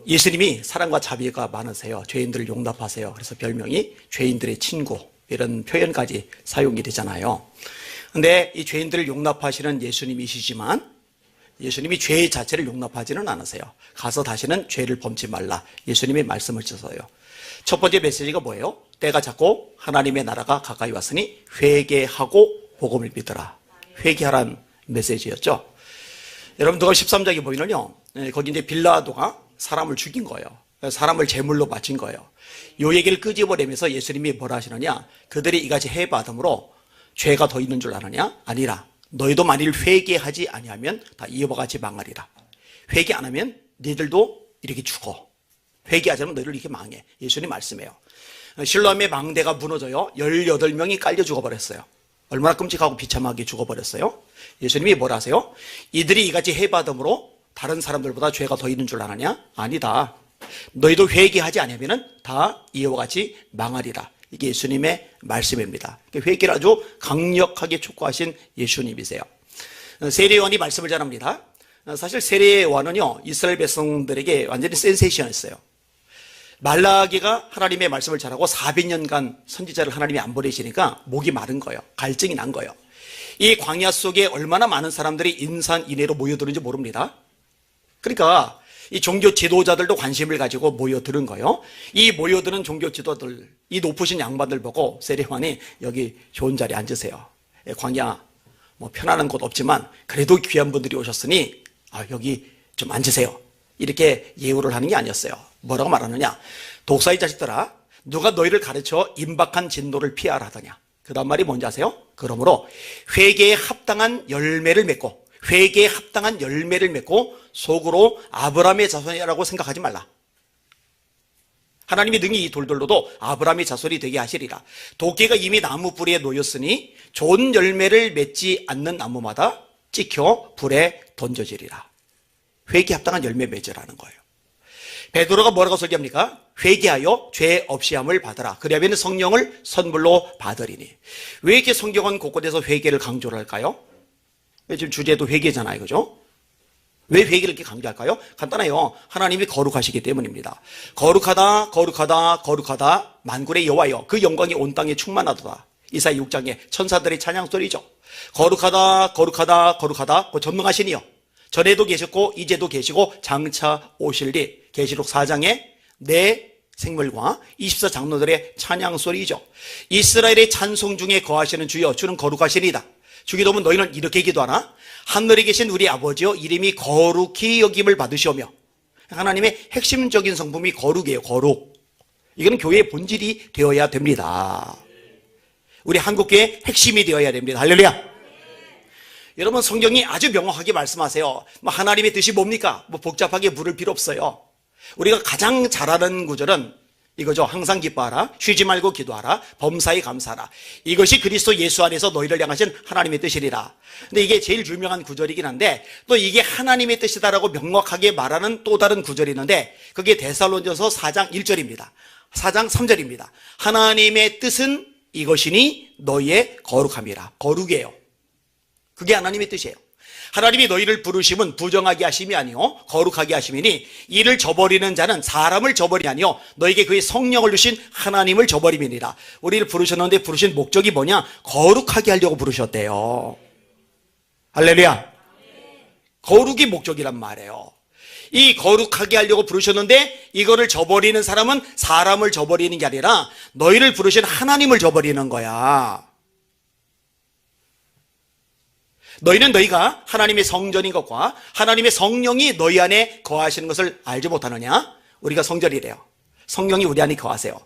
예수님이 사랑과 자비가 많으세요. 죄인들을 용납하세요. 그래서 별명이 죄인들의 친구, 이런 표현까지 사용이 되잖아요. 근데 이 죄인들을 용납하시는 예수님이시지만 예수님이 죄 자체를 용납하지는 않으세요. 가서 다시는 죄를 범치 말라, 예수님의 말씀을 주셔서요. 첫 번째 메시지가 뭐예요? 때가 찼고 하나님의 나라가 가까이 왔으니 회개하고 복음을 믿으라. 회개하라는 메시지였죠. 여러분, 누가 13장에 보면요, 거기 이제 빌라도가 사람을 죽인 거예요. 사람을 제물로 바친 거예요. 요 얘기를 끄집어내면서 예수님이 뭐라 하시느냐? 그들이 이같이 해받음으로 죄가 더 있는 줄 아느냐? 아니라 너희도 만일 회개하지 아니하면 다 이와 같이 망하리라. 회개 안 하면 너희들도 이렇게 죽어. 회개하지 않으면 너희들 이렇게 망해. 예수님 말씀해요. 실로암의 망대가 무너져요. 18명이 깔려 죽어버렸어요. 얼마나 끔찍하고 비참하게 죽어버렸어요. 예수님이 뭐라 하세요? 이들이 이같이 해받음으로 다른 사람들보다 죄가 더 있는 줄 아느냐? 아니다. 너희도 회개하지 않으면 다 이와 같이 망하리라. 이게 예수님의 말씀입니다. 회개를 아주 강력하게 촉구하신 예수님이세요. 세례요한이 말씀을 전합니다. 사실 세례요한은요, 이스라엘 백성들에게 완전히 센세이션이었어요. 말라기가 하나님의 말씀을 전하고 400년간 선지자를 하나님이 안 보내시니까 목이 마른 거예요. 갈증이 난 거예요. 이 광야 속에 얼마나 많은 사람들이 인산인해로 모여드는지 모릅니다. 그러니까 이 종교 지도자들도 관심을 가지고 모여드는 거예요. 이 모여드는 종교 지도들, 이 높으신 양반들 보고 세례요한이 여기 좋은 자리에 앉으세요. 광야 뭐 편안한 곳 없지만 그래도 귀한 분들이 오셨으니 여기 좀 앉으세요. 이렇게 예우를 하는 게 아니었어요. 뭐라고 말하느냐? 독사의 자식들아, 누가 너희를 가르쳐 임박한 진노를 피하라 하더냐? 그 다음 말이 뭔지 아세요? 그러므로 회개에 합당한 열매를 맺고, 회개에 합당한 열매를 맺고 속으로 아브라함의 자손이라고 생각하지 말라. 하나님이 능히 이 돌들로도 아브라함의 자손이 되게 하시리라. 도끼가 이미 나무 뿌리에 놓였으니 좋은 열매를 맺지 않는 나무마다 찍혀 불에 던져지리라. 회개에 합당한 열매 맺으라는 거예요. 베드로가 뭐라고 설교합니까? 회개하여 죄 없이함을 받으라. 그리하면 성령을 선물로 받으리니. 왜 이렇게 성경은 곳곳에서 회개를 강조를 할까요? 지금 주제도 회개잖아요, 그죠? 왜 회개를 이렇게 강조할까요? 간단해요. 하나님이 거룩하시기 때문입니다. 거룩하다, 거룩하다, 거룩하다, 만군의 여호와여, 그 영광이 온 땅에 충만하도다. 이사야 6장에 천사들의 찬양소리죠. 거룩하다, 거룩하다, 거룩하다, 그 전능하시니요. 전에도 계셨고 이제도 계시고 장차 오실리. 계시록 4장에 내 생물과 24장로들의 찬양소리죠. 이스라엘의 찬송 중에 거하시는 주여, 주는 거룩하시니다. 주기도문 너희는 이렇게 기도하나? 하늘에 계신 우리 아버지여, 이름이 거룩히 여김을 받으시오며. 하나님의 핵심적인 성품이 거룩이에요. 거룩. 이거는 교회의 본질이 되어야 됩니다. 우리 한국교회의 핵심이 되어야 됩니다. 할렐루야. 여러분, 성경이 아주 명확하게 말씀하세요. 하나님의 뜻이 뭡니까? 복잡하게 물을 필요 없어요. 우리가 가장 잘 아는 구절은 이거죠. 항상 기뻐하라, 쉬지 말고 기도하라, 범사에 감사하라. 이것이 그리스도 예수 안에서 너희를 향하신 하나님의 뜻이리라. 근데 이게 제일 유명한 구절이긴 한데, 또 이게 하나님의 뜻이다라고 명확하게 말하는 또 다른 구절이 있는데, 그게 데살로니가서 4장 1절입니다. 4장 3절입니다. 하나님의 뜻은 이것이니 너희의 거룩함이라. 거룩이에요. 그게 하나님의 뜻이에요. 하나님이 너희를 부르심은 부정하게 하심이 아니요 거룩하게 하심이니, 이를 저버리는 자는 사람을 저버리니 아니요 너에게 그의 성령을 주신 하나님을 저버림이니라. 우리를 부르셨는데 부르신 목적이 뭐냐? 거룩하게 하려고 부르셨대요. 할렐루야. 거룩이 목적이란 말이에요. 이 거룩하게 하려고 부르셨는데 이거를 저버리는 사람은 사람을 저버리는 게 아니라 너희를 부르신 하나님을 저버리는 거야. 너희는 너희가 하나님의 성전인 것과 하나님의 성령이 너희 안에 거하시는 것을 알지 못하느냐? 우리가 성전이래요. 성령이 우리 안에 거하세요.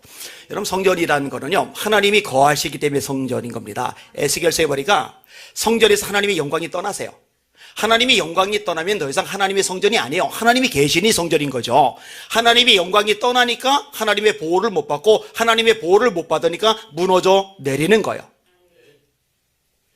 여러분, 성전이라는 거는요, 하나님이 거하시기 때문에 성전인 겁니다. 에스겔서에 보니까 성전에서 하나님의 영광이 떠나세요. 하나님의 영광이 떠나면 더 이상 하나님의 성전이 아니에요. 하나님이 계시니 성전인 거죠. 하나님의 영광이 떠나니까 하나님의 보호를 못 받고, 하나님의 보호를 못 받으니까 무너져 내리는 거예요.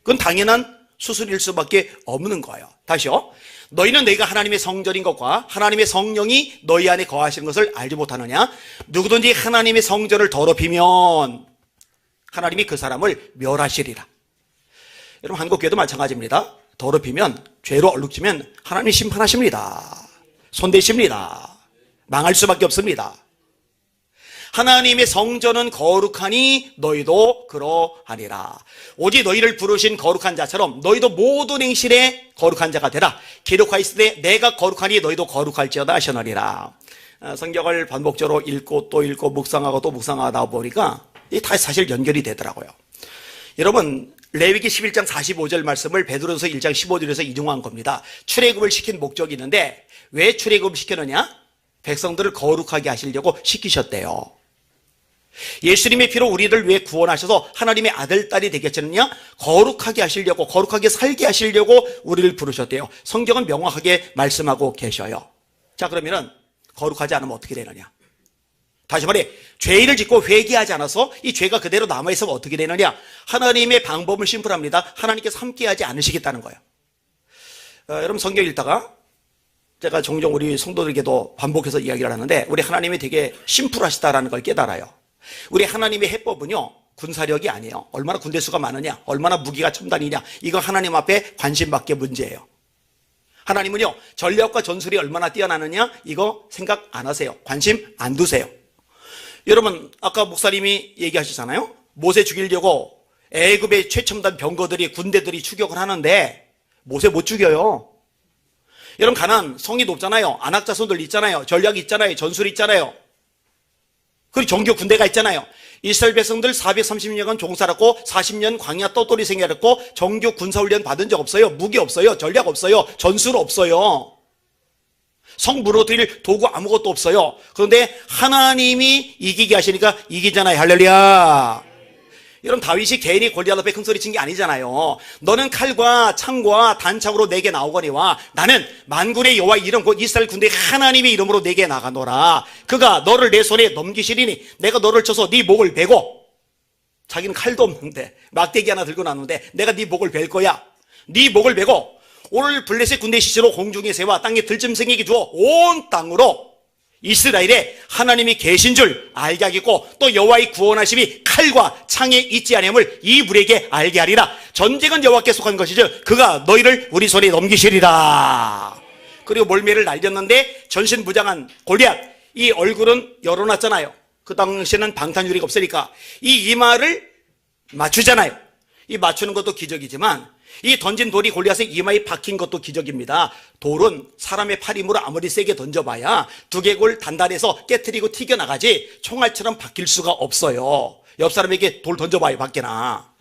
그건 당연한 수순일 수밖에 없는 거예요. 다시요. 너희는 너희가 하나님의 성전인 것과 하나님의 성령이 너희 안에 거하시는 것을 알지 못하느냐? 누구든지 하나님의 성전을 더럽히면 하나님이 그 사람을 멸하시리라. 여러분, 한국교회도 마찬가지입니다. 더럽히면, 죄로 얼룩지면 하나님이 심판하십니다. 손대십니다. 망할 수밖에 없습니다. 하나님의 성전은 거룩하니 너희도 그러하니라. 오직 너희를 부르신 거룩한 자처럼 너희도 모든 행실에 거룩한 자가 되라. 기록하였으되 내가 거룩하니 너희도 거룩할지어다 하시느니라. 성경을 반복적으로 읽고 또 읽고 묵상하고 또 묵상하다 보니까 이게 다 사실 연결이 되더라고요. 여러분, 레위기 11장 45절 말씀을 베드로서 1장 15절에서 인용한 겁니다. 출애굽을 시킨 목적이 있는데 왜 출애굽을 시켰느냐? 백성들을 거룩하게 하시려고 시키셨대요. 예수님의 피로 우리를 왜 구원하셔서 하나님의 아들, 딸이 되게 하셨느냐? 거룩하게 하시려고, 거룩하게 살게 하시려고 우리를 부르셨대요. 성경은 명확하게 말씀하고 계셔요. 자, 그러면은 거룩하지 않으면 어떻게 되느냐? 다시 말해, 죄를 짓고 회개하지 않아서 이 죄가 그대로 남아있으면 어떻게 되느냐? 하나님의 방법은 심플합니다. 하나님께서 함께하지 않으시겠다는 거예요. 여러분, 성경 읽다가 제가 종종 우리 성도들에게도 반복해서 이야기를 하는데 우리 하나님이 되게 심플하시다라는 걸 깨달아요. 우리 하나님의 해법은요, 군사력이 아니에요. 얼마나 군대 수가 많으냐, 얼마나 무기가 첨단이냐, 이거 하나님 앞에 관심 밖에 문제예요. 하나님은요, 전략과 전술이 얼마나 뛰어나느냐, 이거 생각 안 하세요. 관심 안 두세요. 여러분, 아까 목사님이 얘기하시잖아요. 모세 죽이려고 애굽의 최첨단 병거들이, 군대들이 추격을 하는데 모세 못 죽여요. 여러분, 가나안 성이 높잖아요. 안악자손들 있잖아요. 전략이 있잖아요. 전술이 있잖아요. 그리고 정교 군대가 있잖아요. 이스라엘 백성들 430년간 종살았고 40년 광야 똘똘이 생활했고 정교 군사훈련 받은 적 없어요. 무기 없어요. 전략 없어요. 전술 없어요. 성 무너뜨릴 도구 아무것도 없어요. 그런데 하나님이 이기게 하시니까 이기잖아요. 할렐루야. 여러분, 다윗이 개인이 골리앗 앞에 큰 소리 친 게 아니잖아요. 너는 칼과 창과 단창으로 내게 나오거니와 나는 만군의 여호와 이름 곧 이스라엘 군대의 하나님의 이름으로 내게 나가노라. 그가 너를 내 손에 넘기시리니 내가 너를 쳐서 네 목을 베고, 자기는 칼도 없는데 막대기 하나 들고 나오는데 내가 네 목을 벨 거야. 네 목을 베고 오늘 블레셋 군대 시체로 공중의 새와 땅에 들짐승에게 주어 온 땅으로 이스라엘에 하나님이 계신 줄 알게 하겠고 또 여호와의 구원하심이 칼과 창에 있지 아니함을 이 무리에게 알게 하리라. 전쟁은 여호와께 속한 것이죠. 그가 너희를 우리 손에 넘기시리라. 그리고 몰매를 날렸는데 전신무장한 골리앗, 이 얼굴은 열어놨잖아요. 그 당시에는 방탄유리가 없으니까 이 이마를 맞추잖아요. 이 맞추는 것도 기적이지만 이 던진 돌이 골리앗의 이마에 박힌 것도 기적입니다. 돌은 사람의 팔 힘으로 아무리 세게 던져봐야 두개골 단단해서 깨트리고 튀겨나가지 총알처럼 박힐 수가 없어요. 옆 사람에게 돌 던져봐요. 밖에나.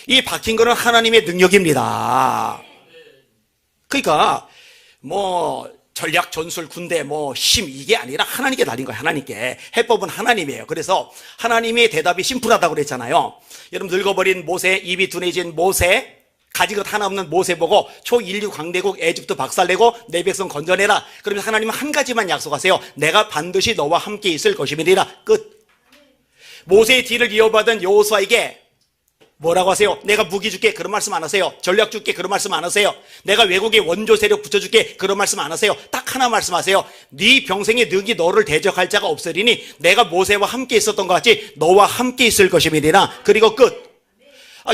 이 박힌 거는 하나님의 능력입니다. 그러니까 전략, 전술, 군대, 힘, 이게 아니라 하나님께 달린 거예요. 하나님께. 해법은 하나님이에요. 그래서 하나님의 대답이 심플하다고 그랬잖아요. 여러분, 늙어버린 모세, 입이 둔해진 모세, 가진 것 하나 없는 모세 보고 초인류 강대국 에집트 박살내고 내 백성 건져내라. 그러면 하나님은 한 가지만 약속하세요. 내가 반드시 너와 함께 있을 것임이니라. 끝. 모세의 뒤를 이어받은 여호수아에게 뭐라고 하세요? 내가 무기 줄게, 그런 말씀 안 하세요. 전략 줄게, 그런 말씀 안 하세요. 내가 외국의 원조 세력 붙여줄게, 그런 말씀 안 하세요. 딱 하나 말씀하세요. 네 평생에 능히 너를 대적할 자가 없으리니 내가 모세와 함께 있었던 것 같이 너와 함께 있을 것임이니라. 그리고 끝.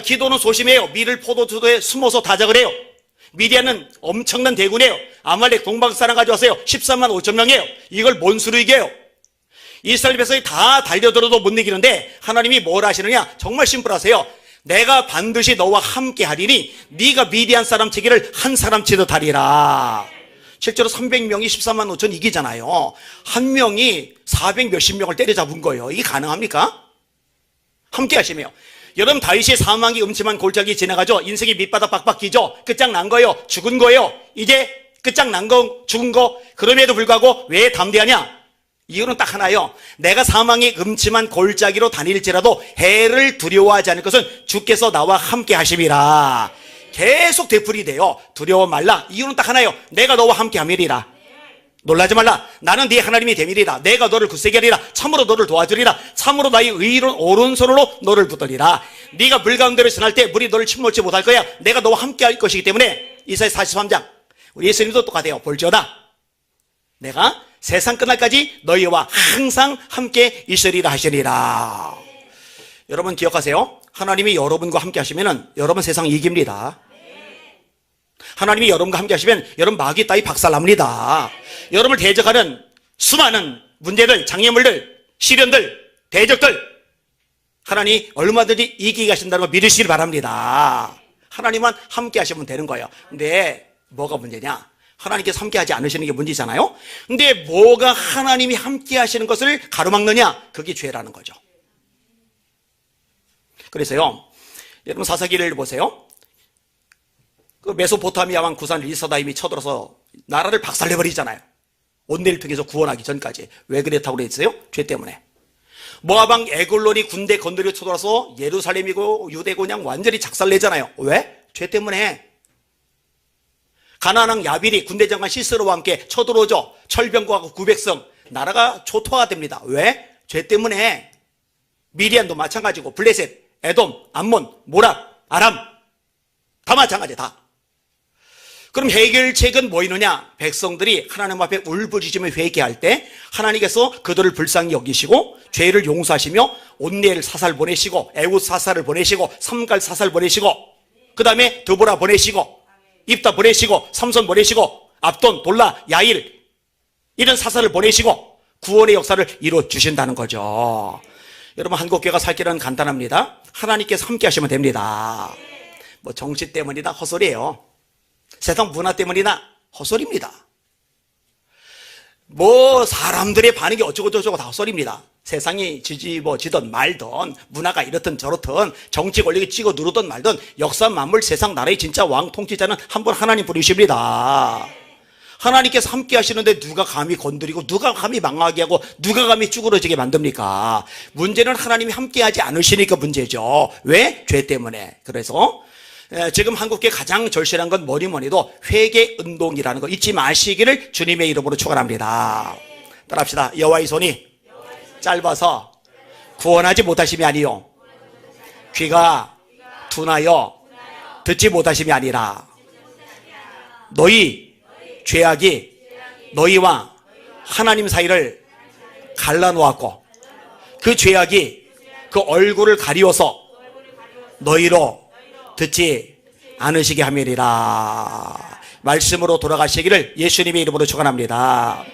기도는 소심해요. 밀을 포도주도에 숨어서 다작을 해요. 미디안은 엄청난 대군이에요. 아말렉 동방사람 가져왔어요. 13만 5천 명이에요. 이걸 뭔 수로 이겨요? 이스라엘 백성이 다 달려들어도 못 이기는데 하나님이 뭘 하시느냐? 정말 심플하세요. 내가 반드시 너와 함께 하리니 네가 미디안 사람 치기를 한 사람 치듯 하리라. 실제로 300명이 13만 5천 이기잖아요. 한 명이 400 몇십 명을 때려잡은 거예요. 이게 가능합니까? 함께 하시며. 여러분, 다윗의 사망이 음침한 골짜기 지나가죠. 인생이 밑바닥 박박 기죠. 끝장난 거예요. 죽은 거예요. 이제 끝장난 거, 죽은 거. 그럼에도 불구하고 왜 담대하냐? 이유는 딱 하나예요. 내가 사망의 음침한 골짜기로 다닐지라도 해를 두려워하지 않을 것은 주께서 나와 함께 하심이라. 계속 되풀이 돼요. 두려워 말라. 이유는 딱 하나예요. 내가 너와 함께 함이리라. 놀라지 말라. 나는 네 하나님이 됨이리라. 내가 너를 굳세게 하리라. 참으로 너를 도와주리라. 참으로 나의 의로운 오른손으로 너를 붙들리라. 네가 물 가운데로 지날 때 물이 너를 침몰치 못할 거야. 내가 너와 함께 할 것이기 때문에. 이사야 43장. 우리 예수님도 똑같아요. 볼지어다 내가 세상 끝날까지 너희와 항상 함께 있으리라 하시리라. 여러분 기억하세요. 하나님이 여러분과 함께 하시면 여러분 세상 이깁니다. 하나님이 여러분과 함께 하시면 여러분 마귀 따위 박살납니다. 여러분을 대적하는 수많은 문제들, 장애물들, 시련들, 대적들 하나님 얼마든지 이기게 하신다는 걸 믿으시길 바랍니다. 하나님만 함께 하시면 되는 거예요. 근데 뭐가 문제냐? 하나님께서 함께 하지 않으시는 게 문제잖아요. 근데 뭐가 하나님이 함께 하시는 것을 가로막느냐? 그게 죄라는 거죠. 그래서요, 여러분 사사기를 보세요. 그 메소포타미아 왕 구산 리서다임이 쳐들어서 나라를 박살내버리잖아요. 온내를 통해서 구원하기 전까지. 왜 그랬다고 그랬어요? 죄 때문에. 모압 왕 에글론이 군대 건드려 쳐들어서 예루살렘이고 유대 그냥 완전히 작살내잖아요. 왜? 죄 때문에. 가나안 왕 야빌이 군대 장관 시스로와 함께 쳐들어오죠. 철병거하고 900성. 나라가 초토화가 됩니다. 왜? 죄 때문에. 미디안도 마찬가지고 블레셋, 에돔, 암몬, 모압, 아람 다 마찬가지 다. 그럼 해결책은 뭐 있느냐? 백성들이 하나님 앞에 울부짖으며 회개할 때 하나님께서 그들을 불쌍히 여기시고 죄를 용서하시며 온니엘 사살 보내시고 에웃 사살을 보내시고 삼갈 사살 보내시고 그 다음에 드보라 보내시고 입다 보내시고 삼손 보내시고 압돈, 돌라, 야일 이런 사살을 보내시고 구원의 역사를 이루어 주신다는 거죠. 여러분 한국교회가 살 길은 간단합니다. 하나님께서 함께 하시면 됩니다. 뭐 정치 때문이다 헛소리예요. 세상 문화 때문이나 헛소리입니다. 뭐 사람들의 반응이 어쩌고저쩌고 다 헛소리입니다. 세상이 지지지든 말든 문화가 이렇든 저렇든 정치 권력이 찍어 누르든 말든 역사 만물 세상 나라의 진짜 왕 통치자는 한 분 하나님 분이십니다. 하나님께서 함께 하시는데 누가 감히 건드리고 누가 감히 망하게 하고 누가 감히 쭈그러지게 만듭니까? 문제는 하나님이 함께 하지 않으시니까 문제죠. 왜? 죄 때문에. 그래서 지금 한국교회 가장 절실한 건 뭐니뭐니도 회개운동이라는 거 잊지 마시기를 주님의 이름으로 축원합니다. 따라합시다. 여호와의 손이 짧아서 구원하지 못하심이 아니요 귀가 둔하여 듣지 못하심이 아니라 너희 죄악이 너희와 하나님 사이를 갈라놓았고 그 죄악이 그 얼굴을 가리워서 너희로 듣지 않으시게 함이리라. 말씀으로 돌아가시기를 예수님의 이름으로 축원합니다.